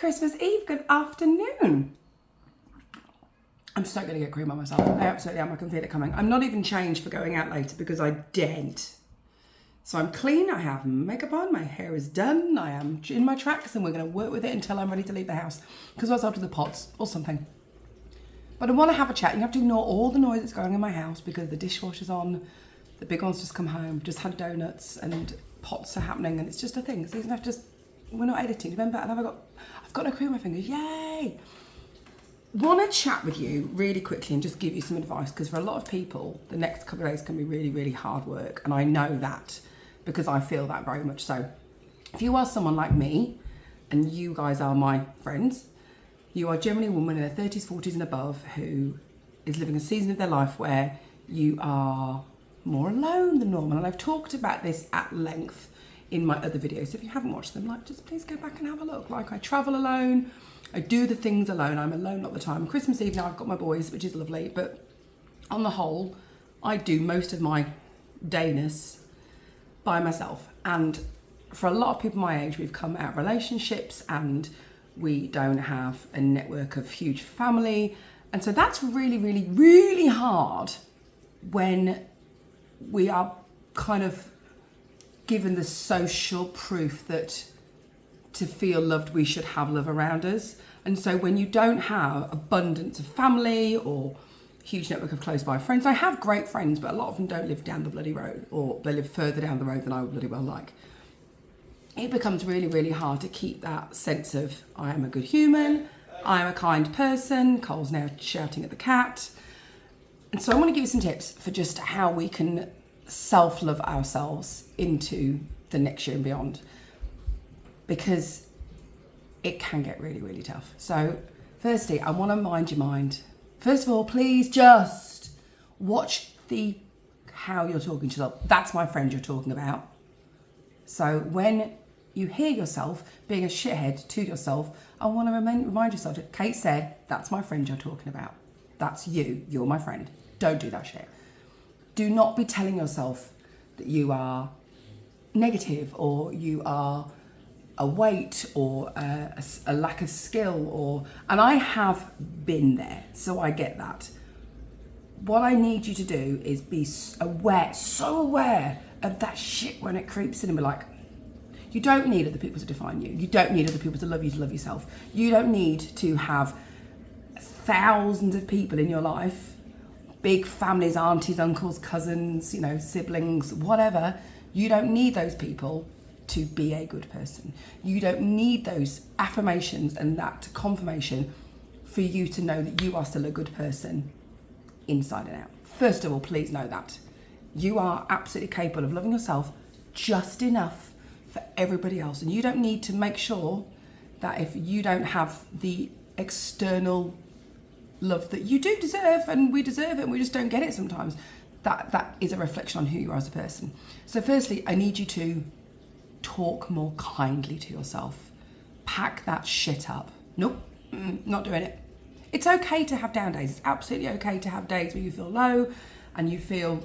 Christmas Eve, good afternoon. I'm so going to get cream on myself. I absolutely am. I can feel it coming. I'm not even changed for going out later because I daren't. So I'm clean. I have makeup on. My hair is done. I am in my tracks and we're going to work with it until I'm ready to leave the house because I was out to the pots or something. But I want to have a chat. You have to ignore all the noise that's going on in my house because the dishwasher's on. The big one's just come home. Just had donuts and pots are happening and it's just a thing. So we're not editing. Remember? And I've got no cream on my fingers. Yay! Want to chat with you really quickly and just give you some advice because for a lot of people the next couple of days can be really, really hard work, and I know that because I feel that very much so. If you are someone like me and you guys are my friends, you are generally a woman in their 30s, 40s and above who is living a season of their life where you are more alone than normal, and I've talked about this at length in my other videos. So if you haven't watched them, just please go back and have a look. I travel alone, I do the things alone. I'm alone all the time. Christmas Eve now I've got my boys, which is lovely, but on the whole, I do most of my dayness by myself. And for a lot of people my age, we've come out of relationships and we don't have a network of huge family. And so that's really, really, really hard when we are kind of given the social proof that to feel loved, we should have love around us. And so when you don't have abundance of family or huge network of close by friends, I have great friends, but a lot of them don't live down the bloody road, or they live further down the road than I would bloody well like. It becomes really, really hard to keep that sense of I am a good human, I am a kind person. Cole's now shouting at the cat. And so I want to give you some tips for just how we can self-love ourselves into the next year and beyond, because it can get really, really tough. So firstly, I want to mind your mind. First of all, please just watch how you're talking to yourself. That's my friend you're talking about. So when you hear yourself being a shithead to yourself, I want to remind yourself that Kate said, that's my friend you're talking about. That's you. You're my friend. Don't do that shit. Do not be telling yourself that you are negative or you are a weight or a lack of skill, and I have been there, so I get that. What I need you to do is be aware, so aware of that shit when it creeps in and be like, you don't need other people to define you. You don't need other people to love you, to love yourself. You don't need to have thousands of people in your life, big families, aunties, uncles, cousins, siblings, whatever. You don't need those people to be a good person. You don't need those affirmations and that confirmation for you to know that you are still a good person inside and out. First of all, please know that you are absolutely capable of loving yourself just enough for everybody else. And you don't need to make sure that if you don't have the external love that you do deserve, and we deserve it and we just don't get it sometimes, that is a reflection on who you are as a person. So firstly, I need you to talk more kindly to yourself. Pack that shit up. Nope, not doing it. It's okay to have down days. It's absolutely okay to have days where you feel low and you feel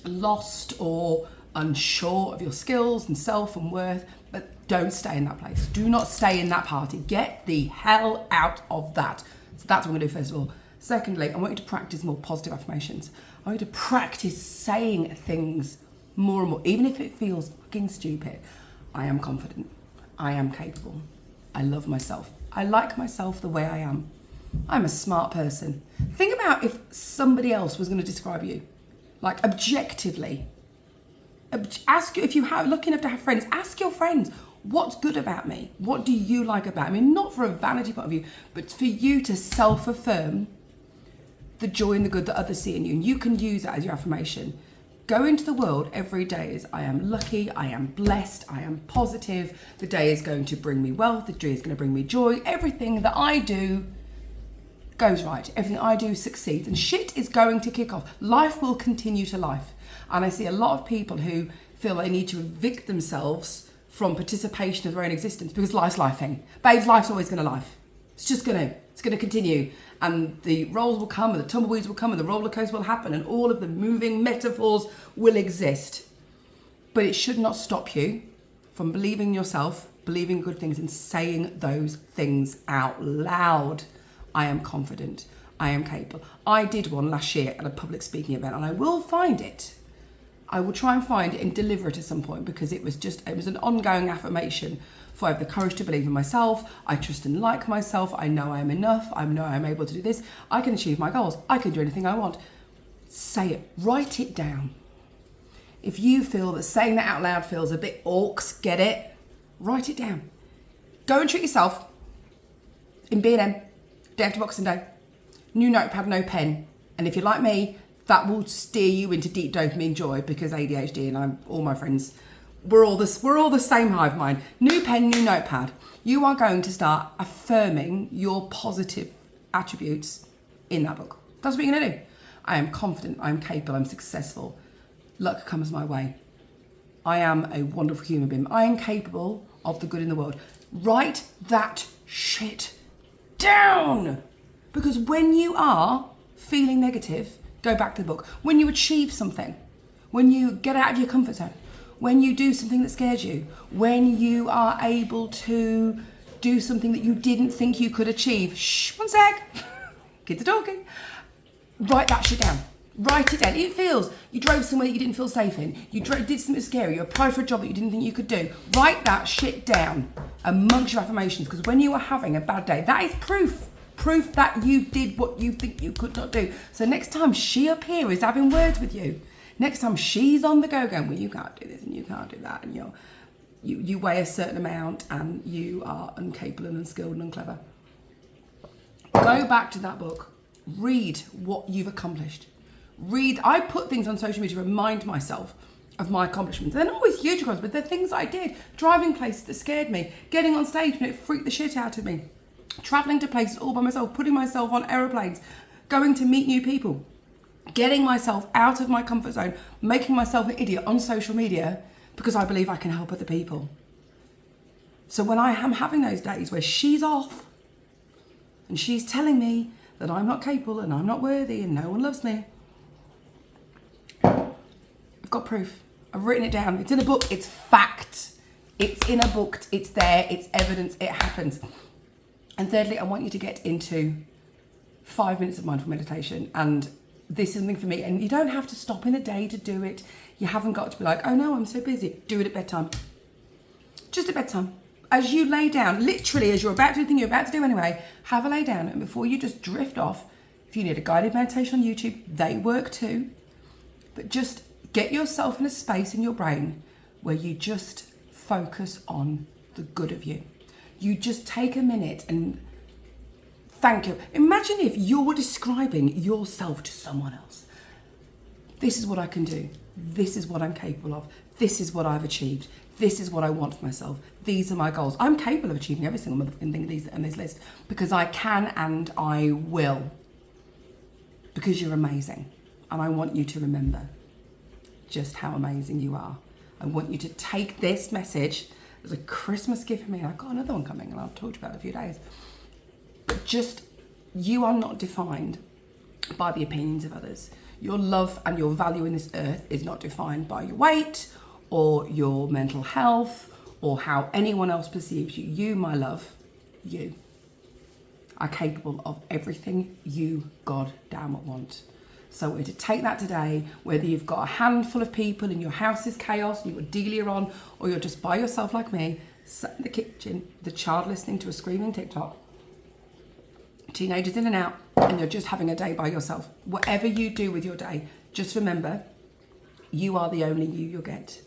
lost or unsure of your skills and self and worth, but don't stay in that place. Do not stay in that party. Get the hell out of that. So that's what I'm gonna do first of all. Secondly, I want you to practice more positive affirmations. I want you to practice saying things more and more, even if it feels fucking stupid. I am confident. I am capable. I love myself. I like myself the way I am. I'm a smart person. Think about if somebody else was going to describe you, like objectively. Ask if you have lucky enough to have friends. Ask your friends, what's good about me? What do you like about me? Not for a vanity point of view, but for you to self-affirm the joy and the good that others see in you, and you can use that as your affirmation. Go into the world every day as I am lucky, I am blessed, I am positive, the day is going to bring me wealth, the day is going to bring me joy, everything that I do goes right, everything I do succeeds, and shit is going to kick off. Life will continue to life. And I see a lot of people who feel they need to evict themselves from participation of their own existence because life's lifing. Babes, life's always going to life. It's going to continue. And the rolls will come and the tumbleweeds will come and the roller coaster will happen and all of the moving metaphors will exist. But it should not stop you from believing in yourself, believing good things and saying those things out loud. I am confident. I am capable. I did one last year at a public speaking event, and I will find it. I will try and find it and deliver it at some point, because it was an ongoing affirmation for I have the courage to believe in myself. I trust and like myself. I know I am enough. I know I am able to do this. I can achieve my goals. I can do anything I want. Say it. Write it down. If you feel that saying that out loud feels a bit orcs, get it? Write it down. Go and treat yourself in B&M, day after Boxing Day. New notepad, no pen. And if you're like me, that will steer you into deep dopamine joy, because ADHD and all my friends, we're all the same hive mind. New pen, new notepad. You are going to start affirming your positive attributes in that book. That's what you're going to do. I am confident, I'm capable, I'm successful. Luck comes my way. I am a wonderful human being. I am capable of the good in the world. Write that shit down. Because when you are feeling negative, go back to the book. When you achieve something, when you get out of your comfort zone, when you do something that scares you, when you are able to do something that you didn't think you could achieve. Shh, one sec. Kids are talking. Write that shit down. Write it down. It feels, you drove somewhere that you didn't feel safe in. You did something scary. You applied for a job that you didn't think you could do. Write that shit down amongst your affirmations, because when you are having a bad day, that is proof. Proof that you did what you think you could not do. So next time she up here is having words with you, next time she's on the go going, well, you can't do this and you can't do that, and you weigh a certain amount and you are incapable and unskilled and unclever. Go back to that book. Read what you've accomplished. I put things on social media to remind myself of my accomplishments. They're not always huge ones, but they're things I did. Driving places that scared me, getting on stage when it freaked the shit out of me, traveling to places all by myself, putting myself on aeroplanes, going to meet new people, getting myself out of my comfort zone, making myself an idiot on social media because I believe I can help other people. So when I am having those days where she's off and she's telling me that I'm not capable and I'm not worthy and no one loves me, I've got proof. I've written it down. It's in a book. It's fact. It's in a book. It's there. It's evidence. It happens. And thirdly, I want you to get into 5 minutes of mindful meditation. And this is something for me. And you don't have to stop in a day to do it. You haven't got to be like, oh no, I'm so busy. Do it at bedtime. Just at bedtime. As you lay down, literally as you're about to do the thing you're about to do anyway, have a lay down. And before you just drift off, if you need a guided meditation on YouTube, they work too. But just get yourself in a space in your brain where you just focus on the good of you. You just take a minute and thank you. Imagine if you were describing yourself to someone else. This is what I can do. This is what I'm capable of. This is what I've achieved. This is what I want for myself. These are my goals. I'm capable of achieving every single motherfucking thing on this list because I can and I will. Because you're amazing. And I want you to remember just how amazing you are. I want you to take this message as a Christmas gift for me. I've got another one coming and I'll talk to you about it in a few days. But just, you are not defined by the opinions of others. Your love and your value in this earth is not defined by your weight or your mental health or how anyone else perceives you. You, my love, you are capable of everything you goddamn want. So we're to take that today, whether you've got a handful of people and your house is chaos and you've got Delia on, or you're just by yourself like me, sat in the kitchen, the child listening to a screaming TikTok, teenagers in and out, and you're just having a day by yourself. Whatever you do with your day, just remember, you are the only you'll get.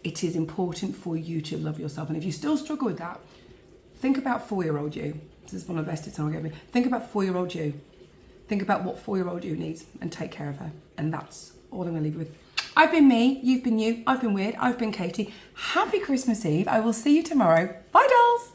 It is important for you to love yourself. And if you still struggle with that, think about 4-year-old you. This is one of the best tips I'll give me. Think about 4-year-old you. Think about what 4-year-old you needs and take care of her. And that's all I'm going to leave you with. I've been me, you've been you, I've been weird, I've been Katie. Happy Christmas Eve. I will see you tomorrow. Bye, dolls.